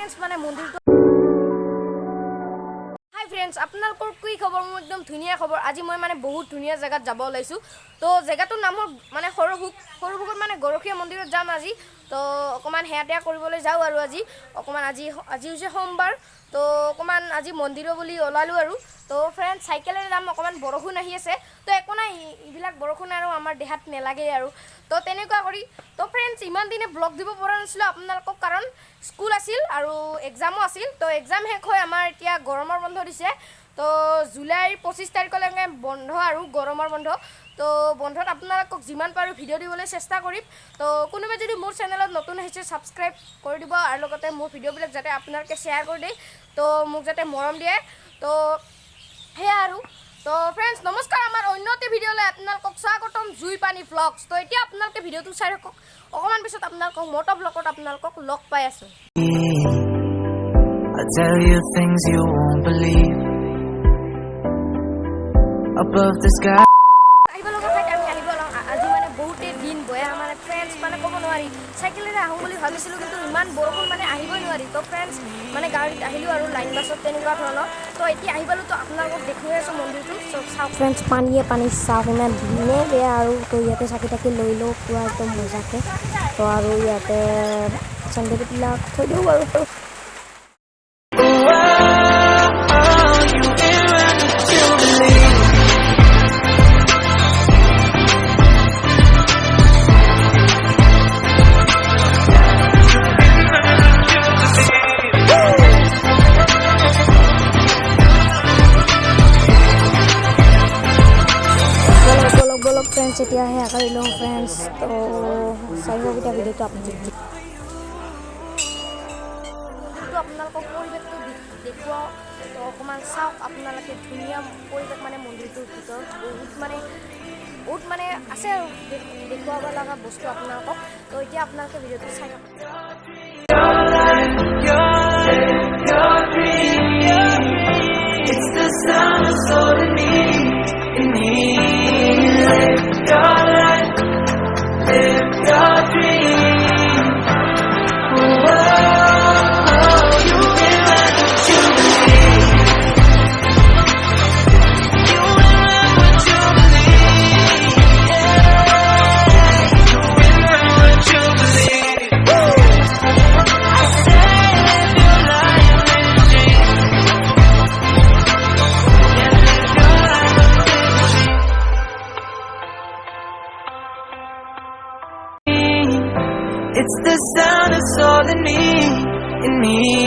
friends माने मंदिरটো hi friends আপোনালোকৰ কি খবৰ মোৰ একদম ধুনিয়া খবৰ আজি মই মানে বহুত ধুনিয়া জায়গাত যাব ওলাইছো তো জায়গাটোৰ নাম মানে সৰুভুগত মানে গৰখীয়া মন্দিৰত যাম আজি তো অকমান হেয়াতিয়া কৰিবলৈ যাও আৰু আজি অকমান আজি হৈছে সোমবাৰ তো অকমান আজি মন্দিৰ বুলি ওলালো আৰু তো फ्रेंड्स সাইকেলেৰে যাম অকমান বৰষুণ আহি আছে তো একো নাই ইবিলাক বৰষুণ আৰু আমাৰ দেহাত নেলাগে আৰু তো তেনেকুৱা কৰি তো फ्रेंड्स ইমান দিনে ব্লগ দিব পৰা নাছিল আপোনালোকক কাৰণ স্কুল আছিল আৰু এক্সামও আছিল তো এক্সাম শেষ হৈ আমাৰ এতিয়া গৰমৰ বন্ধ দিছে তো জুলাইৰ 25 তাৰিখলৈকে বন্ধ আৰু গৰমৰ বন্ধ তো বন্ধত আপোনালোকক যিমান পাৰো ভিডিও দিবলৈ চেষ্টা কৰিম তো কোনোবা যদি মোৰ চেনেলত নতুন হৈছে সাবস্ক্ৰাইব কৰি দিব আৰু লগতে মোৰ ভিডিওবিলাক যাতে আপোনালোকে শেয়াৰ কৰি দিয়ে তো মোক যাতে মৰম দিয়ে তো হে আৰু তো फ्रेंड्स নমস্কাৰ আমাৰ অন্যতে ভিডিওলৈ আপোনালোকক স্বাগতম জুই পানী ভ্লগছ তো এতিয়া আপোনালোকে ভিডিওটো চাই ৰাখক অকমান পিছত আপোনালোকক মটো ব্লগত আপোনালোকক লগ পাই আছো I tell you things you won't believe above the sky আহিব লগা ঠাইত আমি আহিব আজি মানে বহুতে দিন বয়া মানে फ्रेंड्स মানে ক'ব নোৱাৰি সাইকেলেৰে আহোঁ বুলি ভাবিছিলোঁ কিন্তু ইমান বৰষুণ মানে আহিবই নোৱাৰি তো फ्रेंड्स মানে গাড়ীত আহিলোঁ আৰু লাইন বাছত তেনেকুৱা ধৰণৰ তো এতিয়া আহি পালোঁ তো আপোনালোকক দেখুৱাই আছোঁ মন্দিৰটো চব চাওক फ्रेंड्स পানী চাওক ইমান ধুনীয়া বেয়া আৰু তো ইয়াতে চাকি তাকি লৈ লওঁ পুৰা একদম মজাকৈ তো আৰু ইয়াতে চেণ্ডেলবিলাক থৈ দিওঁ আৰু फ्रेंड्स এতিয়া হে আকাৰি লওঁ फ्रेंड्स তো চাই লওক এটা ভিডিওটো আপোনালোকক পৰিৱেশটো দেখুৱাও তো অকণমান চাওক আপোনালোকে ধুনীয়া পৰিৱেশ মানে মন্দিৰটোৰ ভিতৰত বহুত মানে আছে আৰু দেখুৱাব লগা বস্তু আপোনালোকক তো এতিয়া আপোনালোকে ভিডিওটো চাই লওক It's the sound of soul in me